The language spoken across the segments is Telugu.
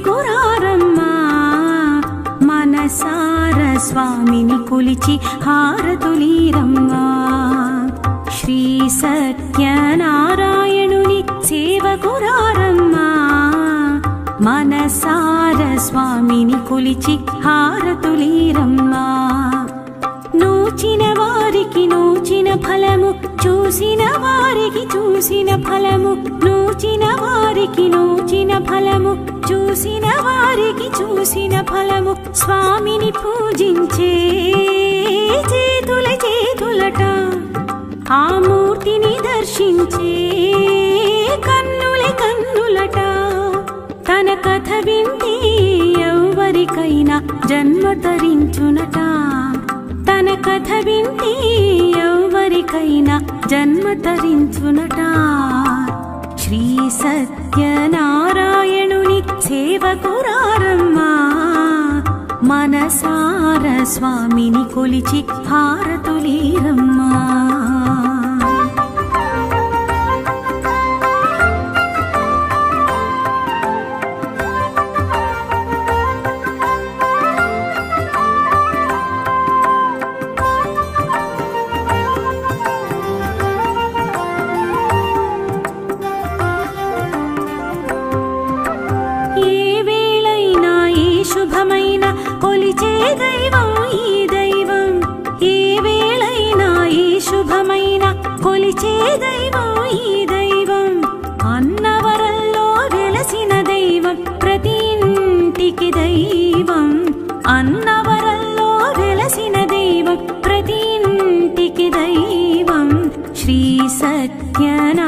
సేవకురారమ్మా మనసార స్వామిని కొలిచి హారతులీరమ్మా శ్రీ సత్యనారాయణుని సేవకురారమ్మా మనసార స్వామిని కొలిచి హారతులీరమ్మా నూచిన వారికి నూచిన ఫలము చూసిన వారికి చూసిన ఫలము నూచిన వారికి నూచిన ఫలము చూసిన వారికి చూసిన ఫలము స్వామిని పూజించే చేతుల చేతులట ఆ మూర్తిని దర్శించే కన్నుల కన్నులట తన కథ వింటే ఎవరికైనా జన్మ తరించునట తన కథ వింటే ఎవరికైనా జన్మ తరించునట శ్రీ సత్యనారాయణుని సేవకురారమ్మా మనసార స్వామిని కొలిచి హారతులీరమ్మా కొలిచే దైవం ఈ దైవం ఏ వేళైనా ఈ శుభమైన కొలిచే దైవం ఈ దైవం అన్నవరంలో వెలసిన దైవం ప్రతి ఇంటికి దైవం అన్నవరంలో వెలసిన దైవం ప్రతి ఇంటికి దైవం శ్రీ సత్యనారాయణుని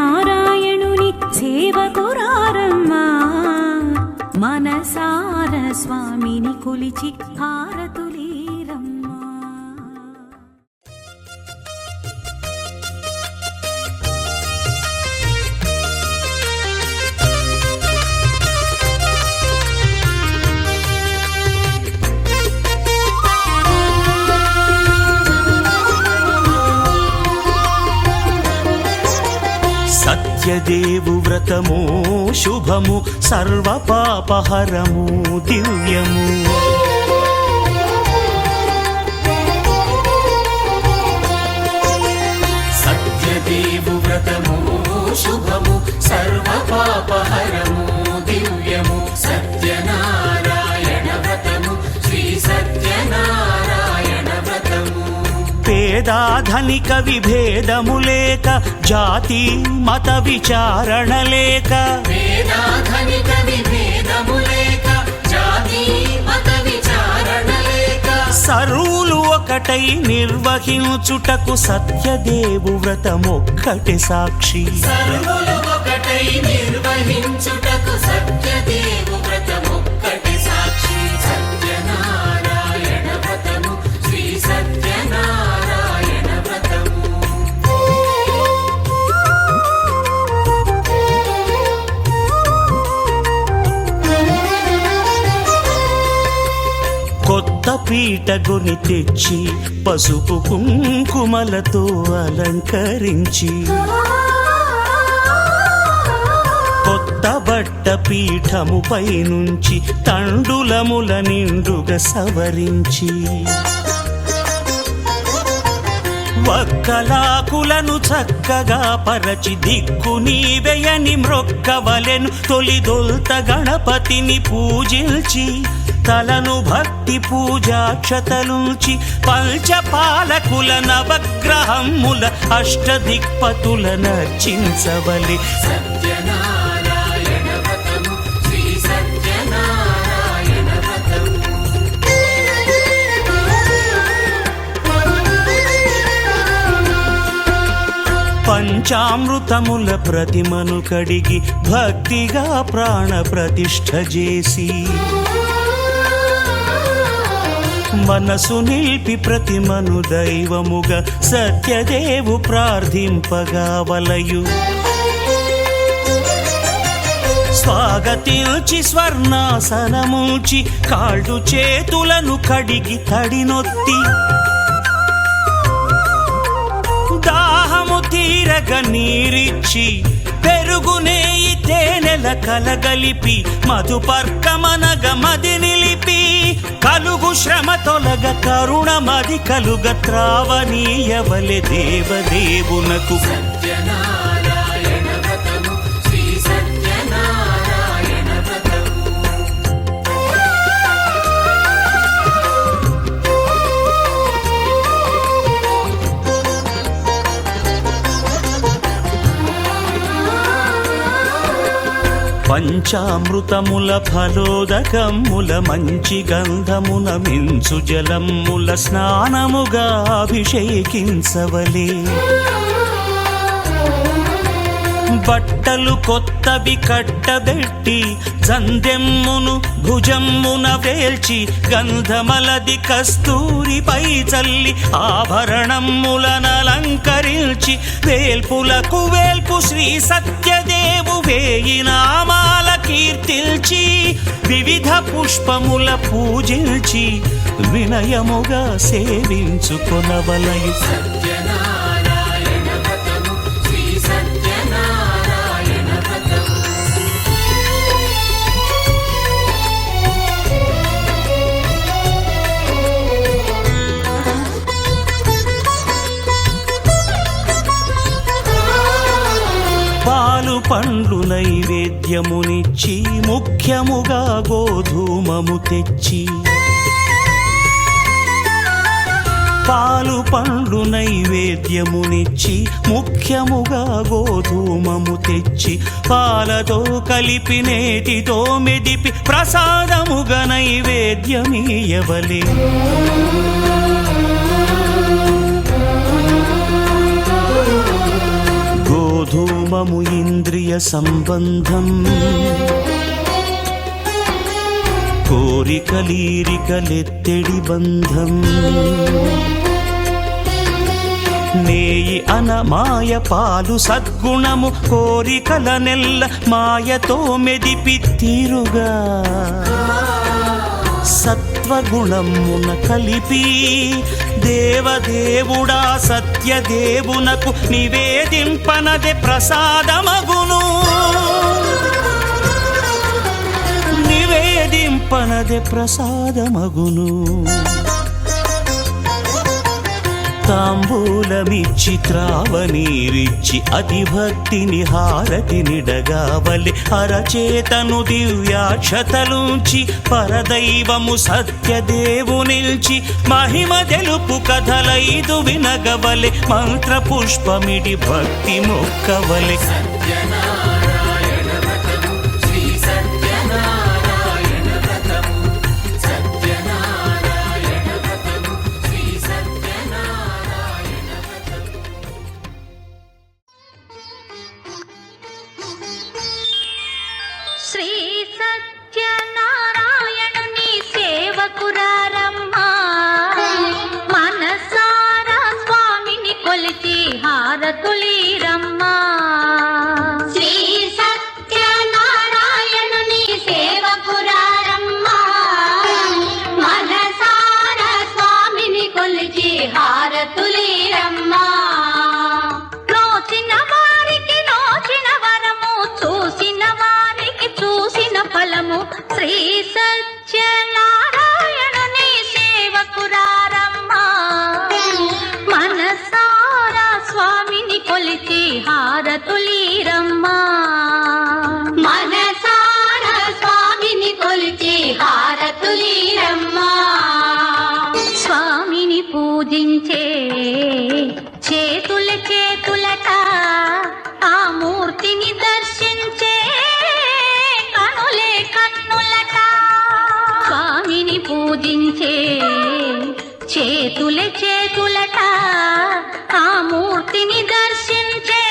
సేవకురారమ్మా మనసార స్వామిని కొలిచి హారతులీరమ్మా సత్యదేవు వ్రతము శుభము సర్వ పాపహరము దివ్యము సత్యదేవు వ్రతము శుభము సర్వ పాపహరము దివ్యము సత్యనారాయణ వ్రతము శ్రీ సత్యనారాయణ వ్రతము పేదాధనిక విభేదము లేక జాతి మత విచారణ లేక పేదాధనిక విభేదము లేక జాతి మత విచారణ లేక సర్వులు ఒకటై నిర్వహించుటకు సత్యదేవు వ్రతమొక్కటి సాక్షి సర్వులు ఒకటై నిర్వహించుటకు సత్యదేవు వ్రతమొక్కటి సాక్షి సత్యనారాయణ వ్రతము శ్రీ సత్యనారాయణ వ్రతము కొత్త పీటగొని తెచ్చి పసుపు కుంకుమలతో అలంకరించి కొత్త బట్ట పీఠముపై నుంచి తండులముల నిండుగా సవరించి వక్కలాకులను చక్కగా పరచి దిక్కు నీవెయని మ్రొక్కవలెను తొలిదొల్త గణపతిని పూజించి తలను భక్తి పూజాక్షతలుంచి పంచపాలకుల నవగ్రహముల అష్టదిక్పతుల నర్చించవలె సత్యనారాయణ వ్రతము శ్రీ సత్యనారాయణ వ్రతము పంచామృతముల ప్రతిమను కడిగి భక్తిగా ప్రాణ ప్రతిష్ఠ చేసి మనసు నిలిపి ప్రతిమను దైవముగా సత్యదేవు ప్రార్థింపగా వలయు స్వాగతించి స్వర్ణాసనముంచి కాళ్ళు చేతులను కడిగి తడినొత్తి దాహము తీరగ నీరిచ్చి పెరుగు నెయ్యి తేనెల కలగలిపి మధుపర్కమనగ మది నిలిపి కలుగు శ్రమ తొలగ కరుణ మది కలుగ త్రావనీయవలె దేవదేవునకు సత్యనారాయణ వ్రతము శ్రీ సత్యనారాయణ వ్రతము పంచామృతముల ఫలోదకముల మంచి గంధమున మించు జలముల స్నానముగా అభిషేకించవలే బట్టలు కొత్తవి కట్టబెట్టి జందెమ్మును భుజమ్మున వేల్చి గంధమలది కస్తూరిపై చల్లి ఆభరణములనలంకరించి వేల్పులకు వేల్పు శ్రీ సత్యదేవు వేయి నామాల కీర్తిల్చి వివిధ పుష్పముల పూజించి వినయముగా సేవించుకొనవలయు సత్యనారాయణ వ్రతము శ్రీ సత్యనారాయణ వ్రతము పాలు పండ్లు నైవేద్యమునిచ్చి ముఖ్యముగా గోధూమము తెచ్చి పాలు పండ్లు నైవేద్యమునిచ్చి ముఖ్యముగా గోధూమము తెచ్చి పాలతో కలిపి నేతితో మెదిపి ప్రసాదముగా నైవేద్యమీయవలే గోధూమము ఇంద్రియ సంబంధం కోరికలీరికలెత్తెడి బంధం నేయి అనమాయ పాలు సద్గుణము కోరికల నెల్ల మాయతో మెదిపి తీరుగా సత్వగుణమున కలిపి దేవదేవుడా సత్యదేవునకు నివేదింపనదే ప్రసాదమగును నివేదింపనదే ప్రసాదమగును తాంబూలమిచ్చి త్రావనీరిచ్చి అతిభక్తిని హారతినిడగావలె అరచేతను దివ్యాక్షతలుంచి పరదైవము సత్యదేవునిల్చి మహిమ తెలుపు కథలైదు వినగవలె మంత్ర పుష్పమిడి భక్తి మొక్కవలె సత్యనారాయణ వ్రతము శ్రీ సత్యనారాయణ వ్రతము సత్యనారాయణ వ్రతము శ్రీ సత్యనారాయణ వ్రతము శ్రీ సత్యనారాయణుని సేవకురారమ్మా మనసారా స్వామిని కొలిచి హారతులీరమ్మా శ్రీ సత్యనారాయణుని సేవకురారమ్మా మనసారా స్వామిని కొలిచి హారతులీరమ్మా నోచిన వారికి నోచిన వరము చూసిన వారికి చూసిన ఫలము శ్రీ సత్యనారాయణుని సేవకురారమ్మా మనసారా స్వామిని కొలిచి హారతులీరమ్మా మనసారా స్వామిని కొలిచి హారతులీరమ్మా స్వామిని పూజించే చేతుల చేతులట ఆ మూర్తిని దర్శించే కనులే కన్నులట స్వామిని పూజించే చేతుల చేతులట ఆ మూర్తిని దర్శించే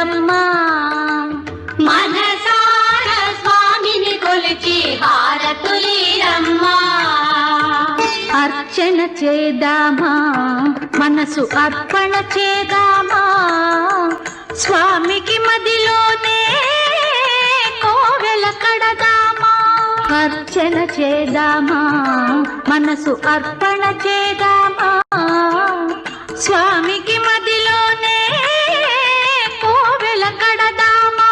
తులీరమ్మా మనసార స్వామిని కొలిచి హారతులీరమ్మా అర్చన చేద్దామా మనసు అర్పణ చేద్దామా స్వామికి మదిలోనే కోవెల కడదామా అర్చన చేద్దామా మనసు అర్పణ చేద్దామా స్వామికి మదిలోనే కోవెల కడదామా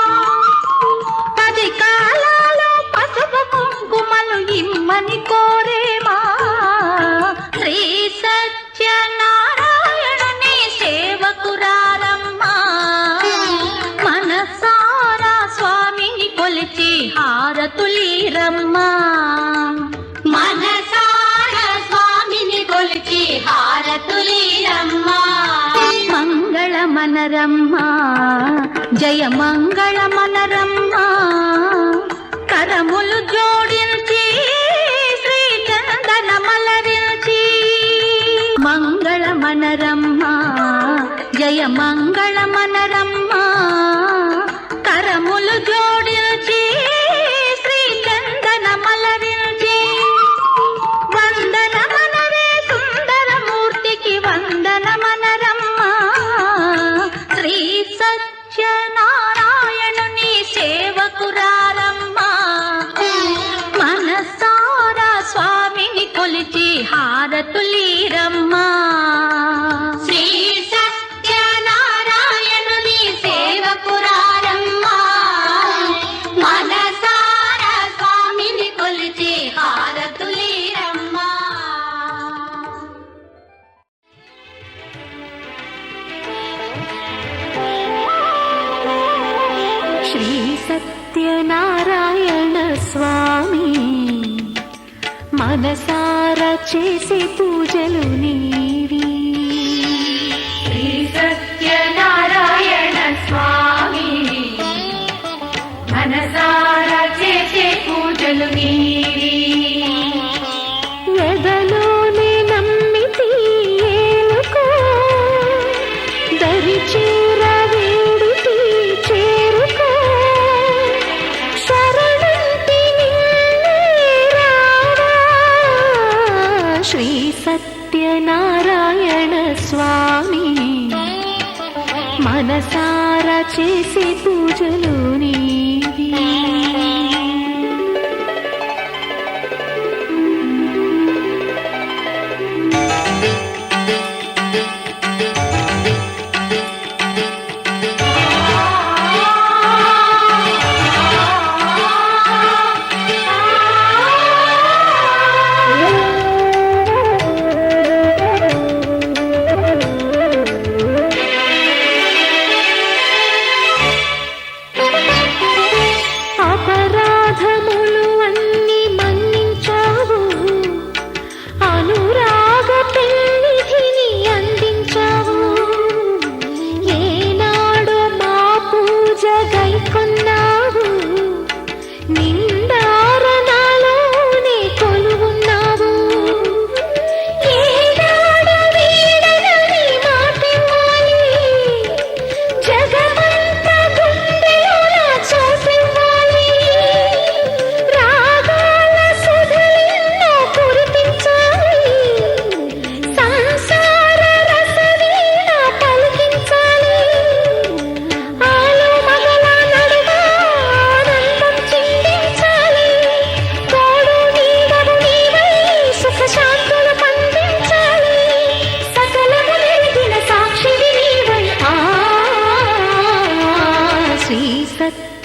10 కాలాలు పసుపు కుంకుమలు ఇమ్మని కోరేమా శ్రీ సత్యనారాయణుని సేవకురారమ్మా మనసారా స్వామిని కొలిచి హారతులీరమ్మా మనసారా స్వామిని కొలిచి హారతులీరమ్మా మంగళమనరమ్మా జయ మంగళమనరమ్మా కరములు జోడించి శ్రీ చందనమలరించి మంగళమనరమ్మా జయ మంగళమనరమ్మా కరములు జోడించి శ్రీ చందనమలరించి వందనమనరే సుందరమూర్తికి వందనమనరమ్మా శ్రీ సత్యనారాయణుని సేవకురారమ్మా మనసారా స్వామిని కొలిచి హారతులీరమ్మా శ్రీ సత్యనారాయణుని సేవకురారమ్మా మనసారా స్వామిని కొలిచి హారతులీరమ్మా శ్రీ సత్యనారాయణ స్వామి మనసారా చేసే పూజలు నీవి శ్రీ సత్యనారాయణ స్వామి మనసారా చేసే పూజలు నీవి ఎదలోనే నమ్మితి ఏలుకో దరి చేర వేడితి చేరుకో శరణంతి నిన్నే రావా శ్రీ సత్యనారాయణ స్వామి మనసారా చేసే పూజలు నీవి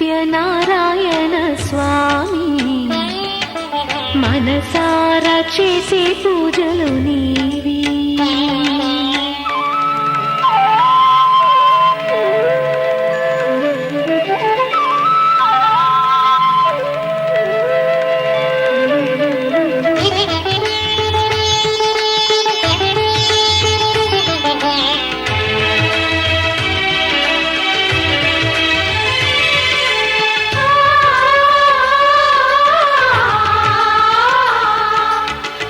సత్యనారాయణ స్వామి మనసారా చేసే పూజలు నీవి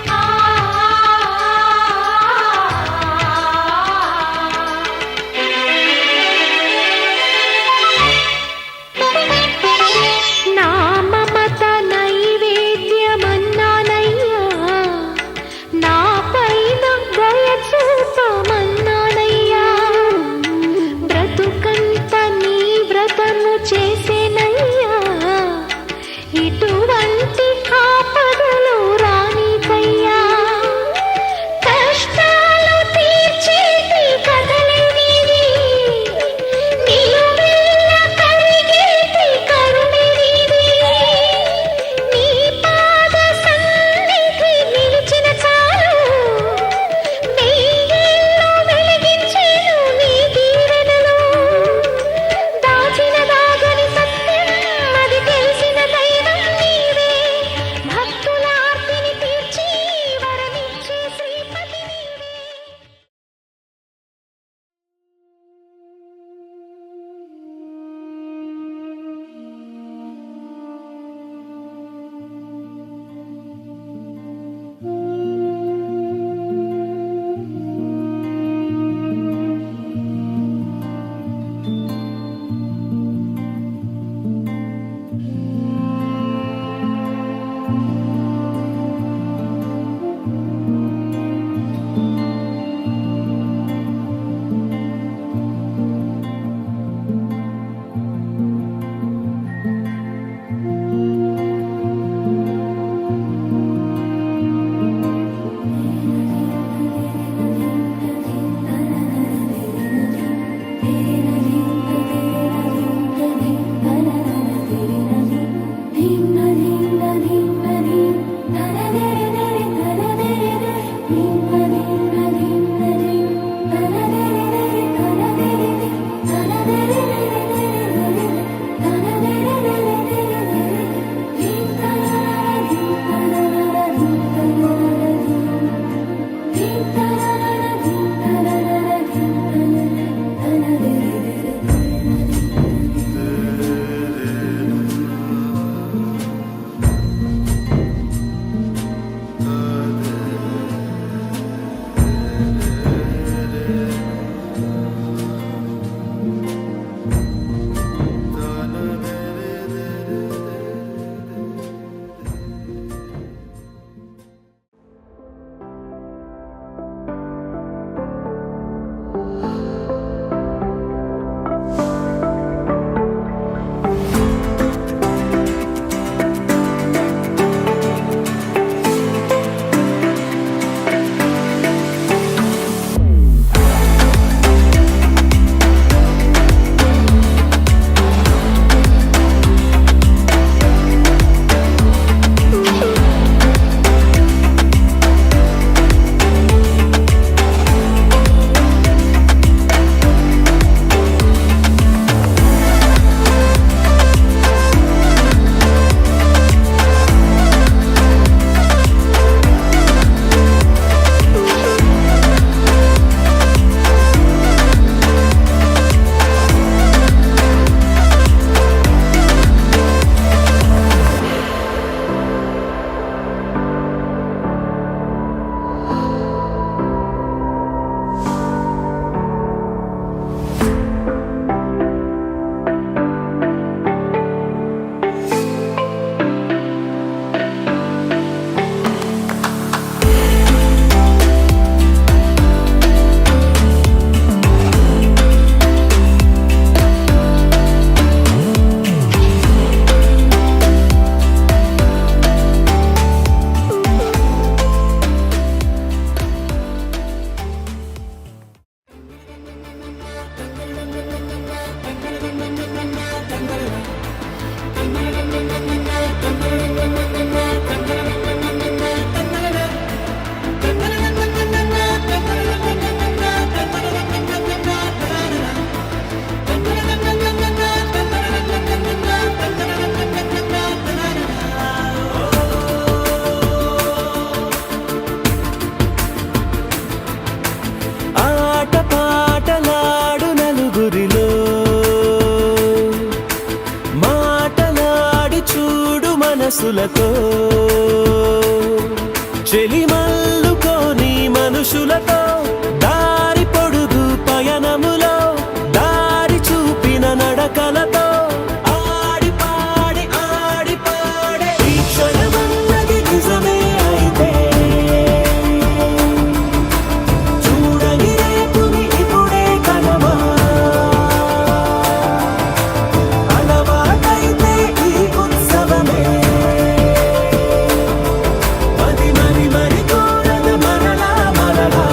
ఆ సొగసులతో చెలిమల్లుకోని మనుషులతో దారి పొడుగు పయనములో దారి చూపిన నడకలతో ఆడి పాడే ఈ క్షణమన్నది నిజమే అయితే చూడని రేపుని ఇప్పుడే కలవా అలవాటైతే ఈ ఉత్సవమే మరి కోరద మరలా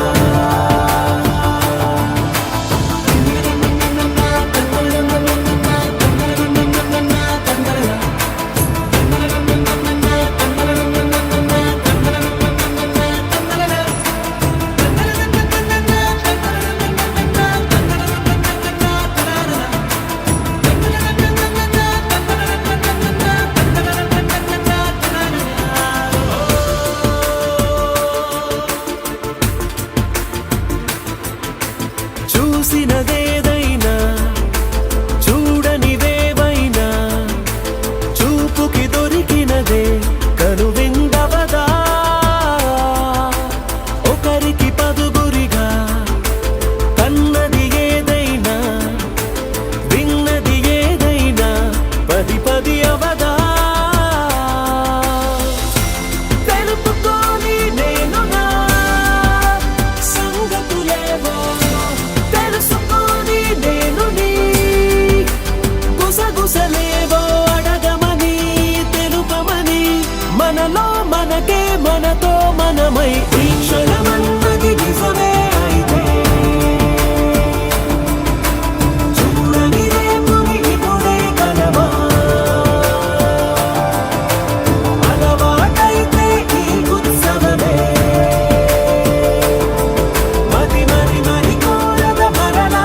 చూసినదేదైనా చూడనివేవైనా చూపుకి దొరికినదే కనువిందవదా ఒకరికి పదుగురిగా కన్నది ఏదైనా విన్నది ఏదైనా పది అవదా తెలుపుకోని నేను నా సంగతులేవో తెలుసుకొని నేను నీ గుసగుసలేవో అడగమని తెలుపమని మనలో మనకే మనతో మనమై ఈ క్షణమన్నది నిజమే అయితే చూడని రేపుని ఇప్పుడే కలవా అలవాటైతే ఈ ఉత్సవమే మరి కోరద మరలా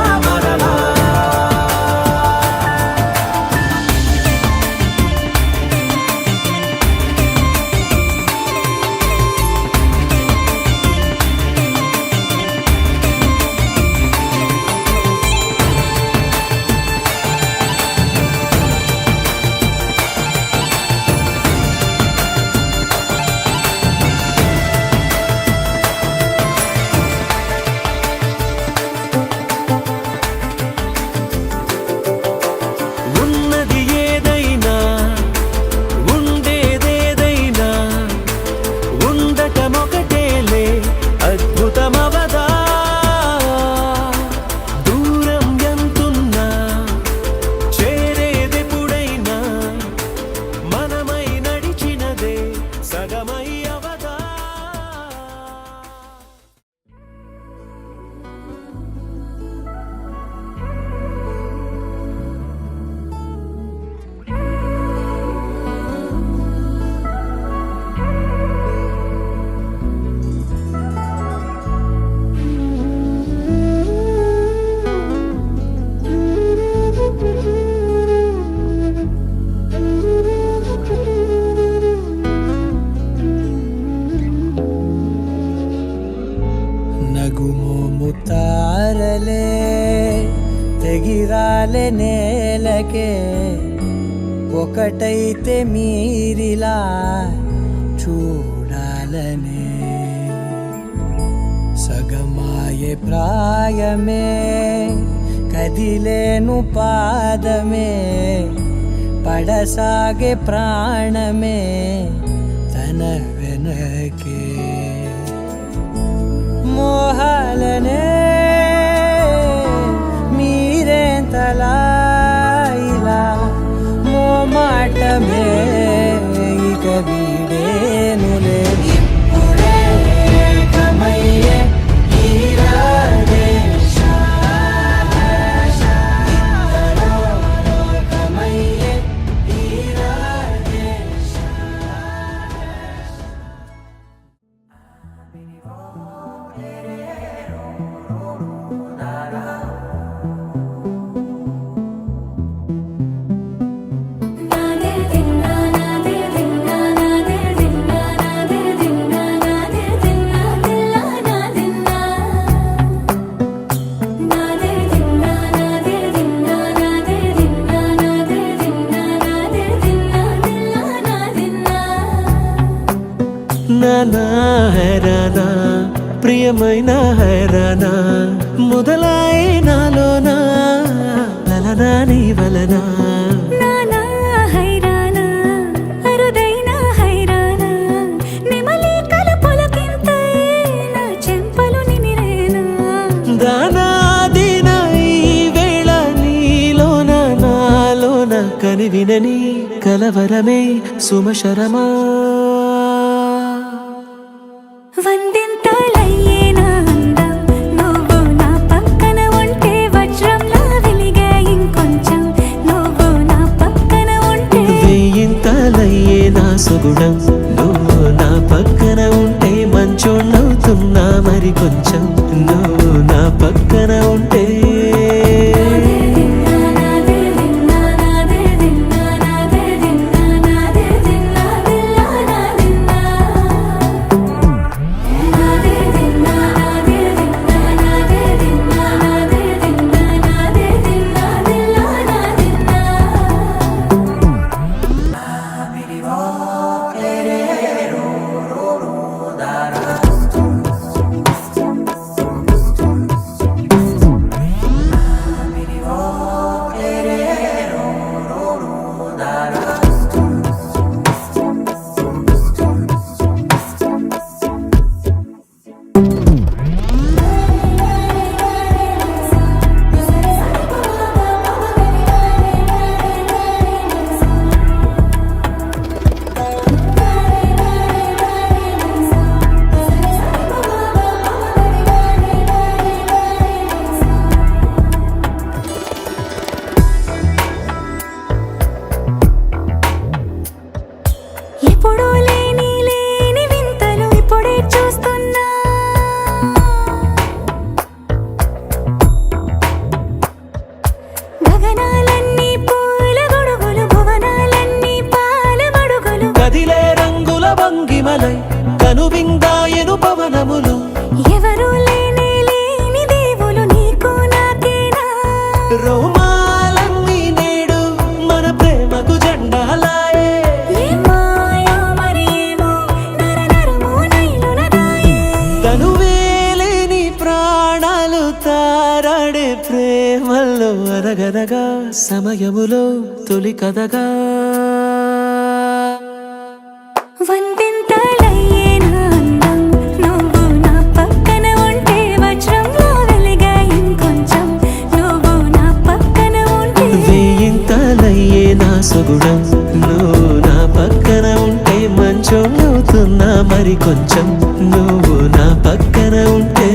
ఉన్నది ఏదైనా ఉండేదేదైనా ఉండటమొకటేలే అద్భుతమవదా దూరం ఎంతున్నా చేరేదెప్పుడైనా మనమై నడిచినదే సగమై అవదా నగుమోము తారలే తెగిరాలే నేలకే ఒకటైతే మీరిలా చూడాలనే సగమాయే ప్రాయమే కదిలేను పాదమే పడసాగే ప్రాణమే తన వెనకే మోహాలనే మీరేంతలా ఇలా మోమాటమే ఇక వీడేనులే ఇప్పుడే ఏకమయ్యే ఈ రాధేశ ఇద్దరూ లోకమయ్యే ఈ రాధేశ నా హైరానా ప్రియమైన హైరానా మొదలాయి నాలోనా లలనా నీ వలనా నానా హైరానా అరుదైన హైరానా నెమలి కలపులకింతై నా చెంపలు నిమిరేనా దానాదిన ఈ వేళ నీలోన నాలోన కనివినని కలవరమే సుమశరమా వందింతలయ్యేనా అందం నువ్వు నా పక్కన ఉంటే వజ్రంలా వెలిగే ఇంకొంచెం నువ్వు నా పక్కన ఉంటే వెయ్యింతలయ్యే నా సుగుణం నువ్వు నా పక్కన ఉంటే మంచోళ్ళవుతున్నా మరి కొంచెం నువ్వు నా పక్కన ఉంటే ఎప్పుడూ లేని లేని వింతలు ఇప్పుడే చూస్తున్నా గగనాలన్నీ పూల గొడుగులు భువనాలన్నీ పాల మడుగులు కదిలే రంగుల భంగిమలై కనువిందాయను పవనములు ఎవరూ లేని లేని దేవులు నీకు నాకేనా రోమాలన్నీ నేడు మన ప్రేమకు జెండాలాయే ఏ మాయో మరి ఏమో నరనరమో నైలున దాయే తనువేలేని ప్రాణాలు తారాడే ప్రేమల్లో అనగనగా సమయములో తొలి కథగా వందింతలయ్యేనా అందం నువ్వు నా పక్కన ఉంటే వజ్రంలా వెలిగే ఇంకొంచెం నువ్వు నా పక్కన ఉంటే వెయ్యింతలయ్యే నా సుగుణం నువ్వు నా పక్కన ఉంటే మంచోళ్ళవుతున్నా మరి కొంచెం నువ్వు నా పక్కన ఉంటే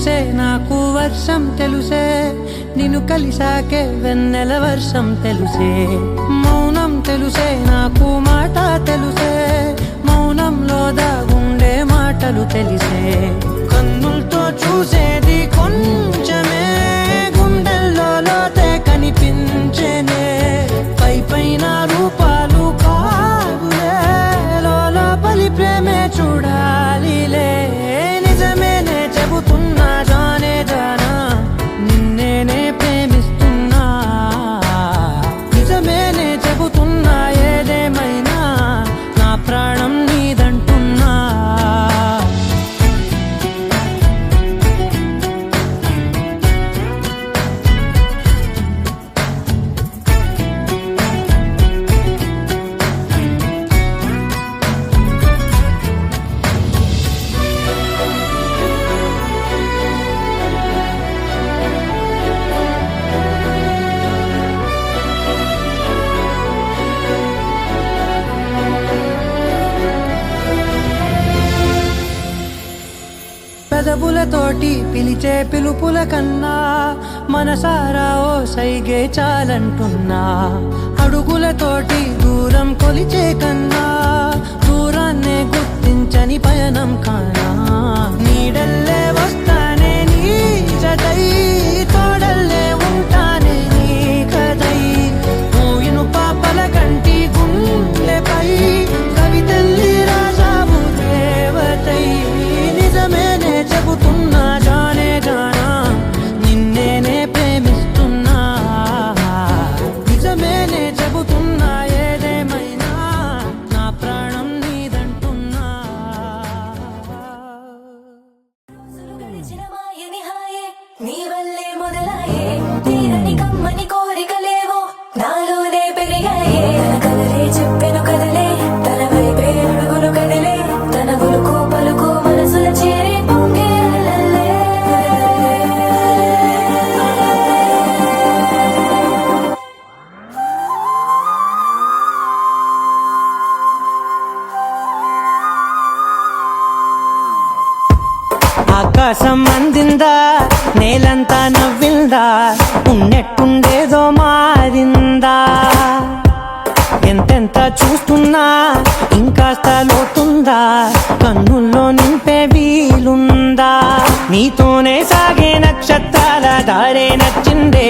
తెలుసే నాకు వర్షం తెలుసే నిన్ను కలిసాకే వెన్నెల వర్షం తెలుసే మౌనం తెలుసే నాకు మాట తెలుసే మౌనంలో దాగుండే మాటలు తెలిసే కన్నులతో చూసేది కొంచెమే గుండెల్లో లోతే కనిపించేనే పై పైన రూపాలు కాదులే లోపలి ప్రేమే చూడాలిలే నిజమేనే చెబుతున్నా జానే జానా నిన్నేనే ప్రేమిస్తున్నా నిజమేనే చెబుతున్నా ఏదేమైనా నా ప్రాణం నీదంటున్నా పెదవులతోటి పిలిచే పిలుపుల కన్నా మనసారా ఓ సైగే చాలంటున్నా అడుగులతోటి దూరం కొలిచే కన్నా దూరాన్నే గుర్తించని పయనం కానా నీడల్లే వస్తానే నీ జతై తోడల్లే ఉంటానే నీ కదై మూయిను పాపల కంటి గుండెపై కవితల్లి రాజావు దేవతై నిజమేనే చెబుతున్నా జానే జానా నిన్నేనే ప్రేమిస్తున్నా నిజమేనే చెబుతున్నా ఏదేమైనా నా ప్రాణం నీదంటున్నా గడిచిన మాయని హాయే నీ వల్లే మొదలాయే తీరని కమ్మని కోరికలేవో నాలోనే పెరిగాయే తన కదలే చెప్పెను కదలే తన వైపే అడుగులు కదిలే తన గులుకు పలుకు మనసుల చేరి పొంగే అలలే. ఆకాశం అందిందా నేలంతా నవ్విందా ఉన్నట్టుండేదో మారిందా ఎంతెంత చూస్తున్నా ఇంకాస్త లోతుందా కన్నుల్లో నింపే వీలుందా నీతోనే సాగే నక్షత్రాల దారే నచ్చిందే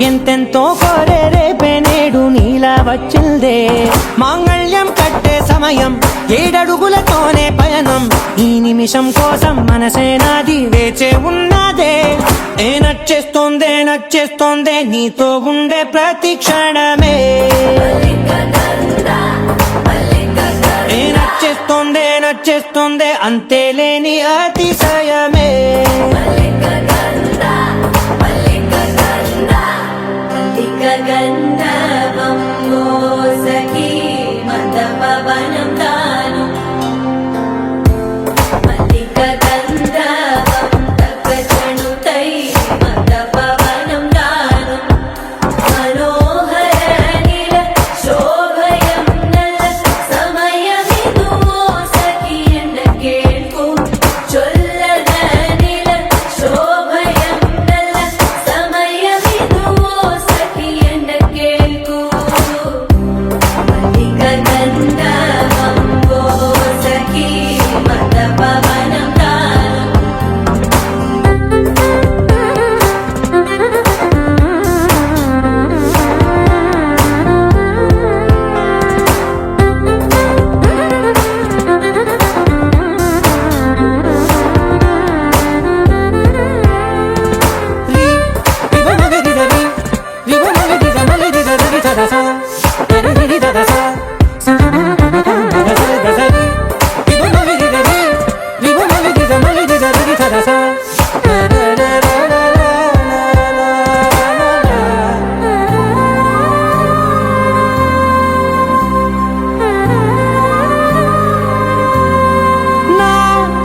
ఎంతెంతో కోరే రేపే నేడు నీలా వచ్చిందే మాంగళ్యం కట్టే సమయం ఏడడుగులతోనే పయనం ఈ నిమిషం కోసం మనసే నాది వేచే ఉన్నదే ఏ నచ్చేస్తోందే నీతో ఉండే ప్రతి క్షణమే ఏ నచ్చేస్తోందే అంతేలేని అతిశయమే గంధర్వం సఖీ మత పవనం తాను మల్లిక గంధర్వం తగ్గచణుతై మత పవనం తాను మనోహర నీల శోభయం నల సమయమిదు సఖీ ఎన్న కేൾకు చొల్లద నీల శోభయం నల సమయమిదు సఖీ ఎన్న కేൾకు మల్లిక గంధర్వం సఖీ మత పవనం తాను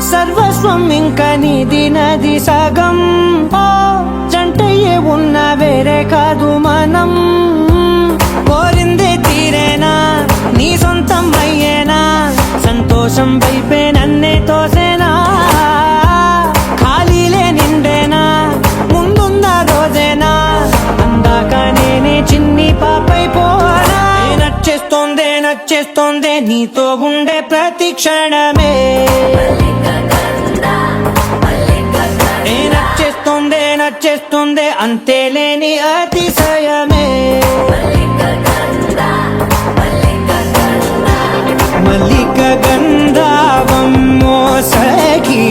సర్వస్వం ఇంక నీది నది సగం ఓ జంటయ్యే ఉన్న వేరే కాదు మనం కోరిందే తీరేనా నీ సొంతం అయ్యేనా సంతోషం వైపే నన్నే తోసేనా ఖాళీలే నిండే నచ్చేస్తోందే నీతో ఉండే ప్రతి క్షణమే నచ్చేస్తోందే అంతేలేని అతిశయమే మల్లిక గంధావం మోసగి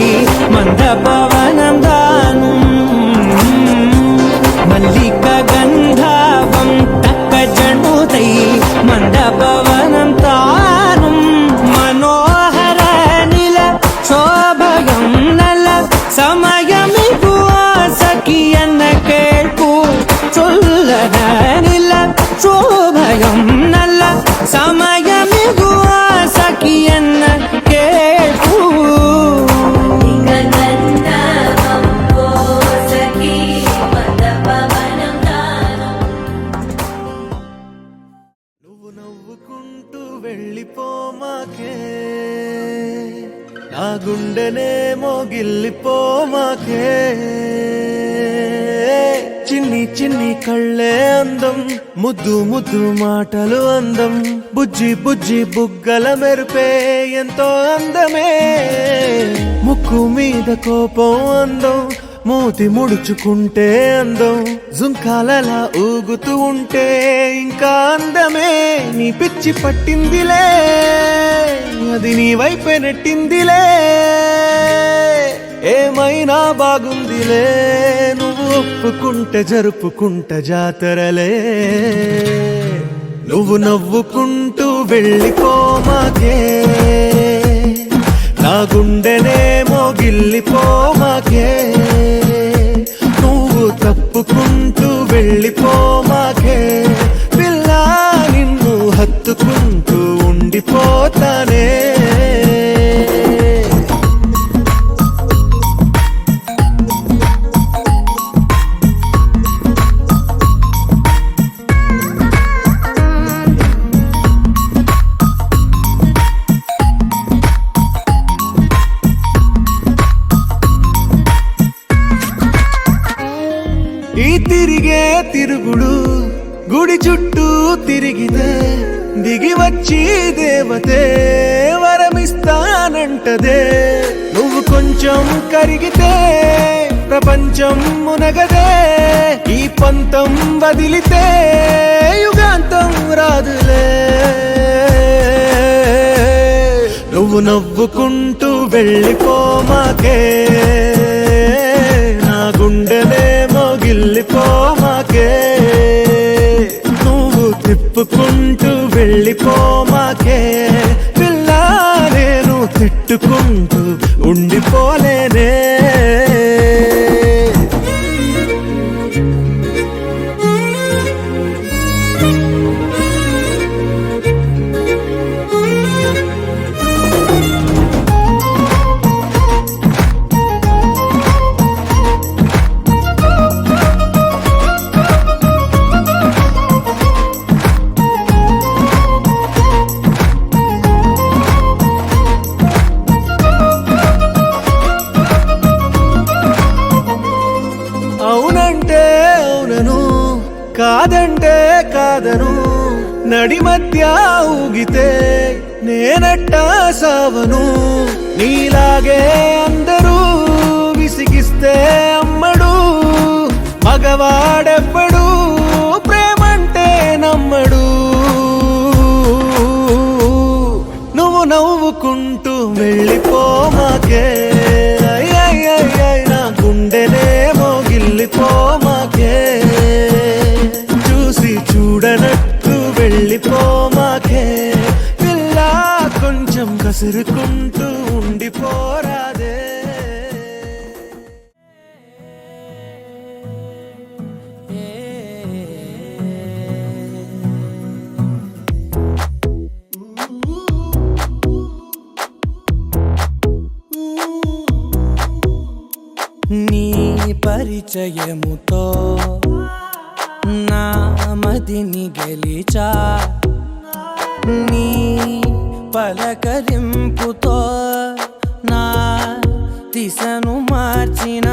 మంద పవనం దాను మల్లిక గంధావం తక్క జనుదై మంద పవనం తాను మనోహర నిల శోభయం నల సమయమిగు సఖియన్న కేൾపు చొల్లన నిల శోభయం నల్ల సమయమిగు సఖియన్న కేൾపు నువ్వు నవ్వుకుంటూ వెళ్ళిపోమాకే నా గుండెనే మోగిల్లిపోమాకే చిన్ని చిన్ని కళ్ళే అందం ముద్దు ముద్దు మాటలు అందం బుజ్జి బుజ్జి బుగ్గల మెరుపే ఎంతో అందమే ముక్కు మీద కోపం అందం మూతి ముడుచుకుంటే అందం జుంకాలలా ఊగుతూ ఉంటే ఇంకా అందమే నీ పిచ్చి పట్టిందిలే అది నీ వైపే నెట్టిందిలే ఏమైనా బాగుందిలే నువ్వు ఒప్పుకుంటే జరుపుకుంట జాతరలే నువ్వు నవ్వుకుంటూ వెళ్ళిపోమాకే నా గుండెనే మోగిల్లిపోమాకే నువ్వు తప్పుకుంటూ వెళ్ళిపోమాకే పిల్ల నిన్ను హత్తుకుంటూ ఉండిపోతానే ఈ తిరిగే తిరుగుడు గుడి చుట్టూ తిరిగితే దిగి వచ్చి దేవతే వరమిస్తానంటదే నువ్వు కొంచెం కరిగితే ప్రపంచం మునగదే ఈ పంతం వదిలితే యుగాంతం రాదులే నువ్వు నవ్వుకుంటూ వెళ్ళిపోమాకే నా గుండెనే మోగిల్లిపోమాకే నువ్వు తిప్పుకుంటూ వెళ్ళిపోమాకే పిల్ల నేను తిట్టుకుంటూ ఉండిపోలేనే అవునంటే అవునను కాదంటే కాదను నడి మధ్య ఊగితే నేనట్టా సావను నీలాగే అందరూ విసిగిస్తే అమ్మడు మగవాడెవ్వడు ప్రేమంటే నమ్మడు నువ్వు నవ్వుకుంటూ వెళ్ళిపోమాకే నా గుండెనే మోగిల్లిపోమాకే చూసి చూడనట్టు వెళ్ళిపోమాకే పిల్ల కొంచెం కసురుకుంటూ ఉండిపోరాదే నీ పరిచయముతో నా మదిని గెలిచా నీ పలకరింపుతో నా దిశను మార్చిన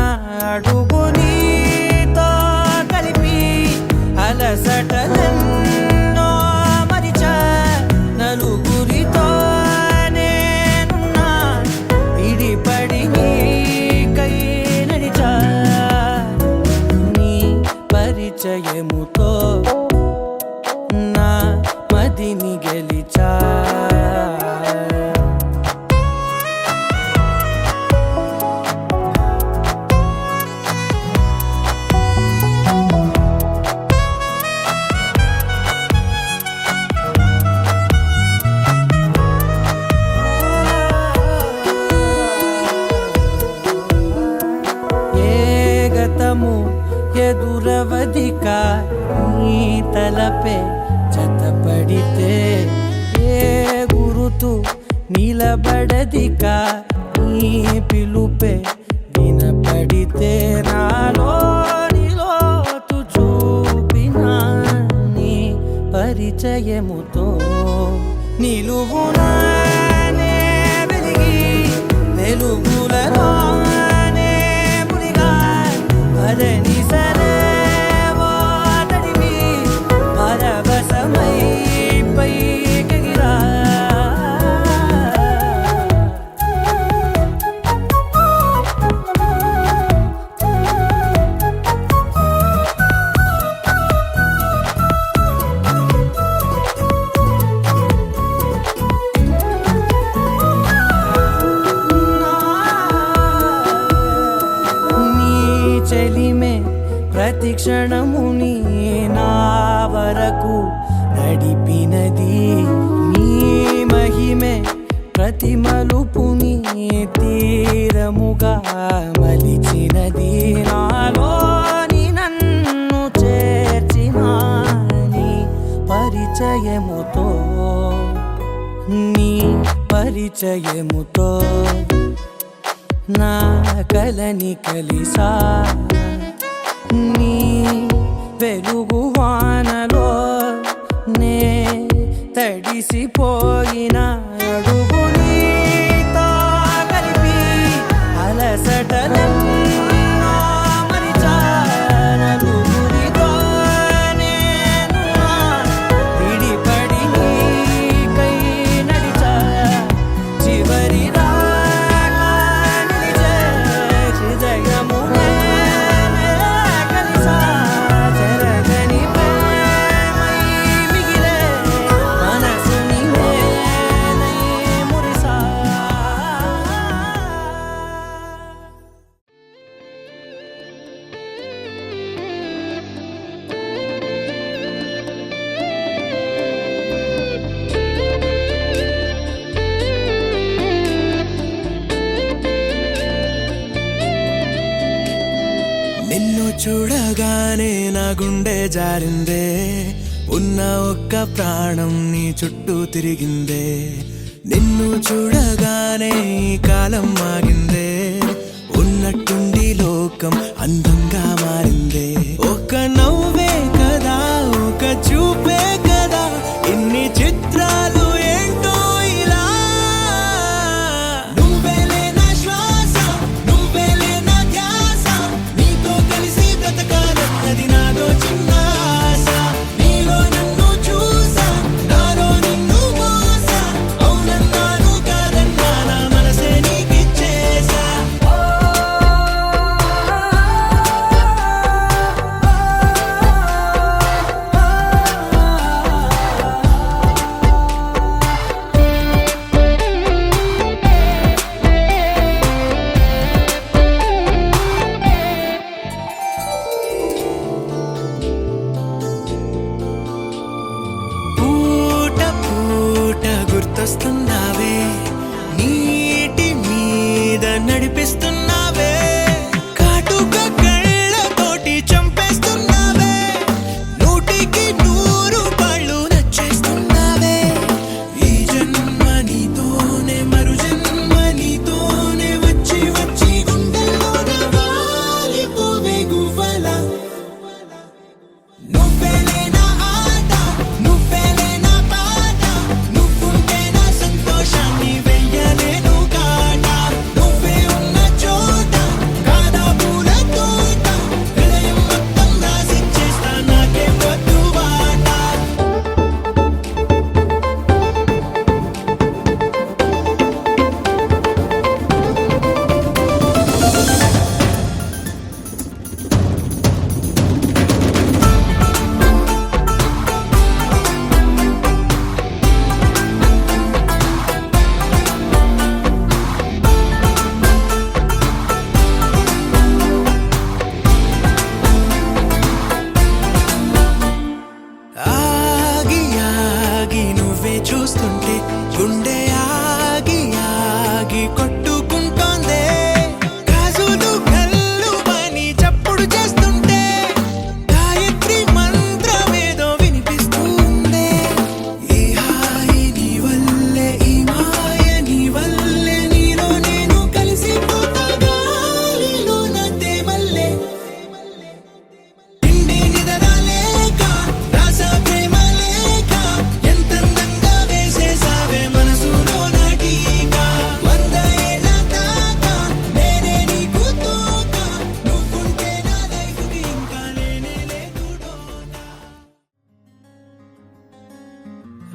అడుగు నీతో కలిపి అలసటలెన్నో మరిచా నలు చూపే జతపడితే ఏ గురుతు నిలబడదిక నీ పిలుపే వినపడితే నాలో నిలోతు చూపిన నీ పరిచయముతో నిలువునానే వెలిగి వెలుగులలోనే మునిగా అదని సరేవో తడివి పరవశమై పైకెగిరా చెలిమే ప్రతి క్షణముని నా వరకు నడిపినది నీ మహిమే ప్రతి మలుపుని తీరముగా మలిచినది నాలోని నన్ను చేర్చిన నీ పరిచయముతో నీ పరిచయముతో నా కలని కలిసా నీ వెలుగు వానలో నే తడిసిపోయిన అడుగు నీతో కలిపి అలసటలెన్నో మరిచా నలుగురితో నేను విడిపడి నీకై నడిచా చివరి నిన్ను చూడగానే నా గుండె జారిందే ఉన్న ఒక్క ప్రాణం నీ చుట్టూ తిరిగిందే నిన్ను చూడగానే ఈ కాలం ఆగిందే ఉన్నట్టుండి లోకం అందంగా మారిందే ఒక నవ్వే కదా ఒక చూపే కదా ఇన్ని చిత్రాలు ఏంటో ఇలా నువ్వేలే నా శ్వాస నువ్వేలే నా ధ్యాస నీతో కలిసి బ్రతకాలన్నది నాదో చిన్న ఆశ నీలో నన్ను చూసా నాలో నిన్ను మోసా అవునన్నాను కాదన్నా నా మనసే నీకిచ్చేసా పూట పూట గుర్తొస్తున్నావే నీటి మీద నడిపిస్తున్నావే కాటుక కళ్ళతోటి చంపేస్తున్నావే నూటికి 100 పళ్ళు నచ్చేస్తున్నావే ఈ జన్మ నీతోనే మరు జన్మ నీతోనే వచ్చి వచ్చి గుండెల్లోన వాలిపోవే గువ్వలా నువ్వేలే నా ఆట నువ్వేలే నా పాట నువ్వుంటే నా సంతోషాన్ని వెయ్యలేను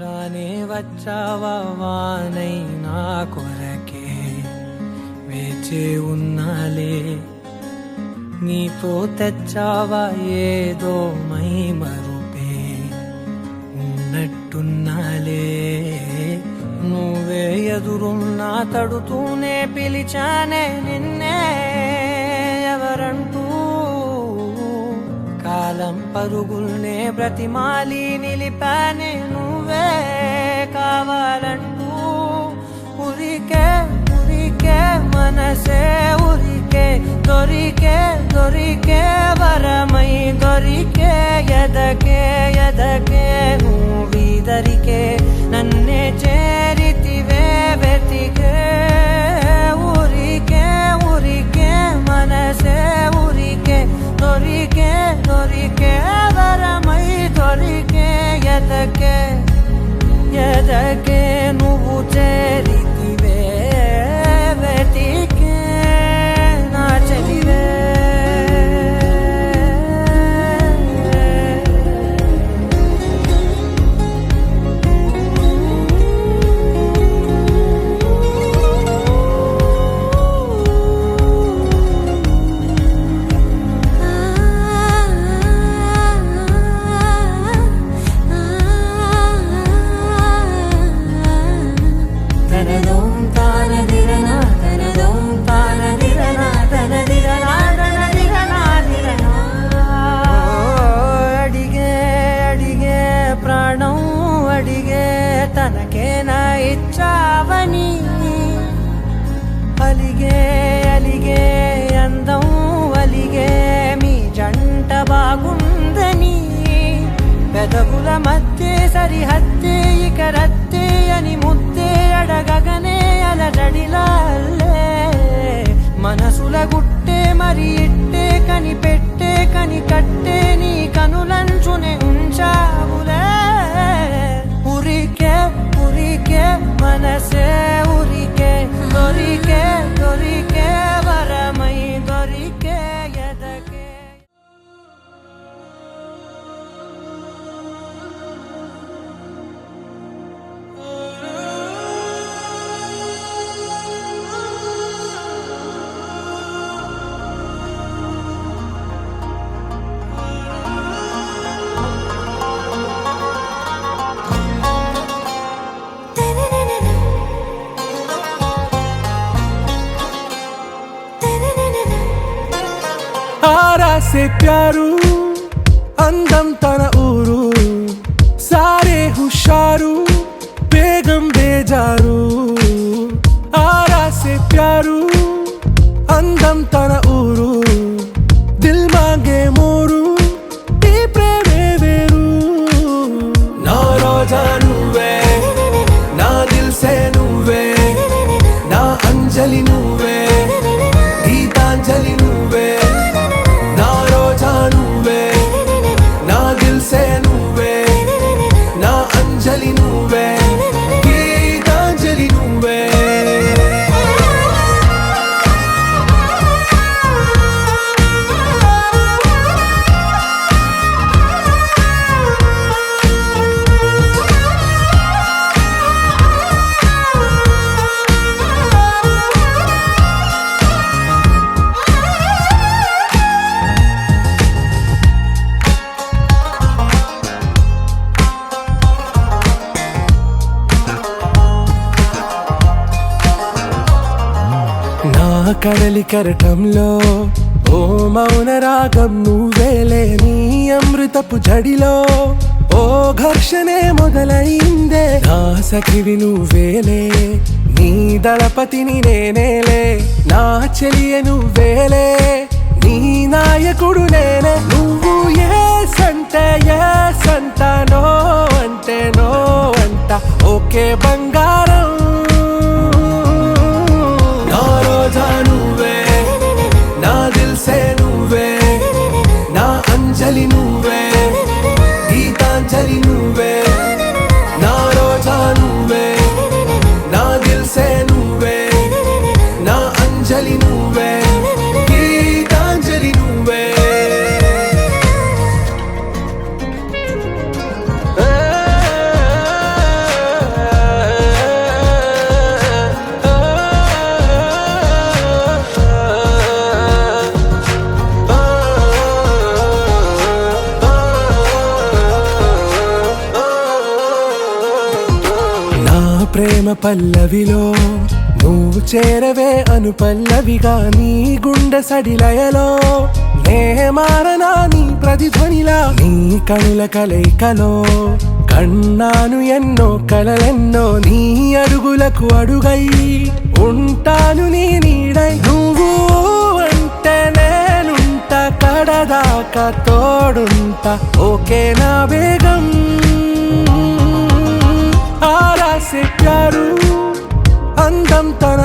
రానే వచ్చావా వానై నా కొరకే వేచే ఉన్నాలే నీతో తెచ్చావా ఏదో మై మరుపే ఉన్నట్టున్నాలే నువ్వే ఎదురున్నా తడుతూనే పిలిచానే నిన్నే ఎవరంటూ కాలం పరుగుల్నే బ్రతిమాలి నిలిపానే నువ్వే కావాలంటూ ఉరికే ఉరికే మనసే ఉరికే దొరికే దొరికే వరమై దొరికే ఎదకే ఎదకే నువ్వీదరికే నన్నే చేరితివే వెతికే ఊరికే ఊరికే మనసే ఊరికే దొరికే దొరికే వరమై దొరికే ఎదకే ఎదకే నువ్వు చేరితివే వెతికే నా చెలివే అడిగే అడిగే ప్రాణం అడిగే తనకేనా ఇచ్చావని అలిగే అలిగే అందం అలిగే మీ జంట బాగుందని పెదవుల మధ్య సరిహద్దే ఇక రద్దే అని ముద్దే అడగగనే అలజడిలాల్లే మనసుల గుట్టే మరి ఇట్టే కని పెట్టే కని కట్టే నీ కనులంచునే ఉంచావులే ఉరికే ఉరికే మనసే ఉరికే దొరికే దొరికే వరమై దొరికే ఎదకే आरा से प्यारू అందం తన ఊరు సారే హుషారు బేగం బేజారు ఆరా से प्यारू అందం తన ఊరు దిల్ మాంగే మోరు ఈ ప్రేమే వేరు నా రోజా నువ్వే నా దిల్ సే నువ్వే నా అంజలి నువ్వే గీతాంజలి నువ్వే నా రోజా నువ్వే నా దిల్ సే నువ్వే నా అంజలి నువ్వే గీతాంజలి నువ్వే నా కడలి కరటంలో ఓ మౌన రాగం నువ్వేలే నీ అమృతపు జడిలో ఓ ఘర్షణే మొదలైందే నా సఖివి నువ్వేలే నీ దళపతిని నేనేలే నా చెలియ నువ్వేలే నీ నాయకుడు నేనే నువ్వు ఏ సంట నో అంటే నో అంట ఓకే బంగారం నా రోజా నువ్వే నా దిల్ సే నువ్వే నా అంజలి నువ్వే గీతాంజలి నువ్వే నా రోజా నువ్వే నా దిల్ సే నువ్వే నా అంజలి నువ్వే గీతాంజలి నువ్వే ప్రేమ పల్లవిలో నువ్వు చేరవే అను పల్లవిగా నీ గుండె సడిలయలో నే మారనా నీ ప్రతిధ్వనిలా నీ కనుల కలయికలో కన్నాను ఎన్నో కలలెన్నో నీ అడుగులకు అడుగై ఉంటాను నీ నీడై నువ్వు అంటే నేనుంట కడదాకా తోడుంటా ఓకే నా బేగం ఆరా से प्यारू అందం తన